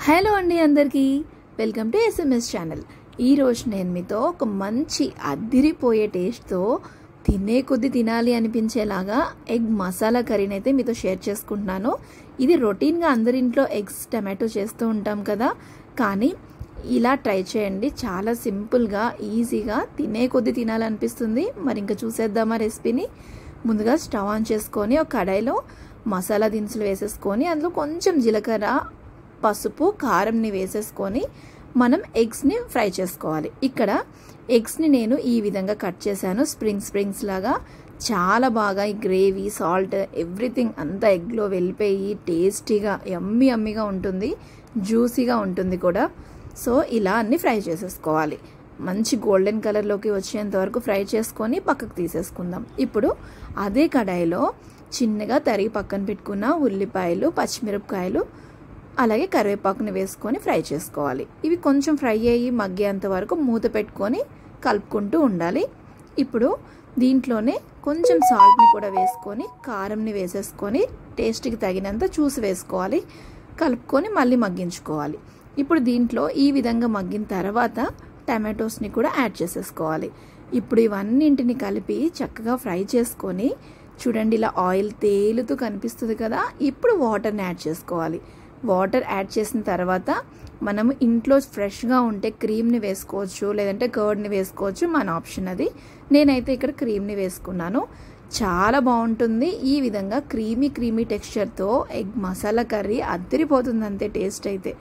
Hello అండి అందరికీ welcome to SMS channel. ఈరోజు నేను మీతో ఒక మంచి అద్దిరిపోయే టేస్ట్తో తినే కొద్ది తినాలి అనిపించేలాగా ఎగ్ మసాలా కర్రీని అయితే మీతో షేర్ చేసుకుంటున్నాను. ఇది రొటీన్గా అందరింట్లో ఎగ్స్ టమాటో చేస్తూ ఉంటాం కదా, కానీ ఇలా ట్రై చేయండి. చాలా సింపుల్గా ఈజీగా తినే కొద్ది తినాలనిపిస్తుంది. మరి ఇంకా చూసేద్దామా రెసిపీని. ముందుగా స్టవ్ ఆన్ చేసుకొని ఒక కడాయిలో మసాలా దినుసులు వేసేసుకొని అందులో కొంచెం జీలకర్ర, పసుపు, కారంని వేసేసుకొని మనం ఎగ్స్ని ఫ్రై చేసుకోవాలి. ఇక్కడ ఎగ్స్ని నేను ఈ విధంగా కట్ చేశాను, స్ప్రింగ్స్ లాగా. చాలా బాగా ఈ గ్రేవీ, సాల్ట్, ఎవ్రీథింగ్ అంతా ఎగ్లో వెళ్ళిపోయి టేస్టీగా యమ్మీగా ఉంటుంది, జ్యూసీగా ఉంటుంది కూడా. సో ఇలా అన్ని ఫ్రై చేసేసుకోవాలి. మంచి గోల్డెన్ కలర్లోకి వచ్చేంత వరకు ఫ్రై చేసుకొని పక్కకు తీసేసుకుందాం. ఇప్పుడు అదే కడాయిలో చిన్నగా తరిగి పక్కన పెట్టుకున్న ఉల్లిపాయలు, పచ్చిమిరపకాయలు, అలాగే కరివేపాకుని వేసుకొని ఫ్రై చేసుకోవాలి. ఇవి కొంచెం ఫ్రై అయ్యి మగ్గేంత వరకు మూత పెట్టుకొని కలుపుకుంటూ ఉండాలి. ఇప్పుడు దీంట్లోనే కొంచెం సాల్ట్ని కూడా వేసుకొని కారంని వేసేసుకొని టేస్ట్కి తగినంత చూసి వేసుకోవాలి. కలుపుకొని మళ్ళీ మగ్గించుకోవాలి. ఇప్పుడు దీంట్లో ఈ విధంగా మగ్గిన తర్వాత టమాటోస్ని కూడా యాడ్ చేసేసుకోవాలి. ఇప్పుడు ఇవన్నింటిని కలిపి చక్కగా ఫ్రై చేసుకొని చూడండి, ఇలా ఆయిల్ తేలుతూ కనిపిస్తుంది కదా. ఇప్పుడు వాటర్ని యాడ్ చేసుకోవాలి. వాటర్ యాడ్ చేసిన తర్వాత మనము ఇంట్లో ఫ్రెష్గా ఉంటే క్రీమ్ని వేసుకోవచ్చు, లేదంటే కర్డ్ని వేసుకోవచ్చు, మన ఆప్షన్ అది. నేనైతే ఇక్కడ క్రీమ్ని వేసుకున్నాను. చాలా బాగుంటుంది. ఈ విధంగా క్రీమీ టెక్స్చర్తో ఎగ్ మసాలా కర్రీ అద్దరిపోతుంది అంతే టేస్ట్ అయితే.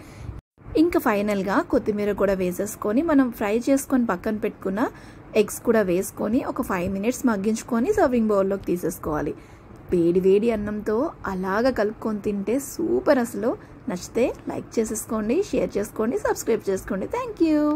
ఇంకా ఫైనల్గా కొత్తిమీర కూడా వేసేసుకొని మనం ఫ్రై చేసుకొని పక్కన పెట్టుకున్న ఎగ్స్ కూడా వేసుకొని ఒక 5 minutes మగ్గించుకొని సర్వింగ్ బౌల్లోకి తీసేసుకోవాలి. వేడి అన్నంతో అలాగా కలుపుకొని తింటే సూపర్. అసలు నచ్చితే లైక్ చేసేసుకోండి, షేర్ చేసుకోండి, సబ్స్క్రైబ్ చేసుకోండి. Thank you.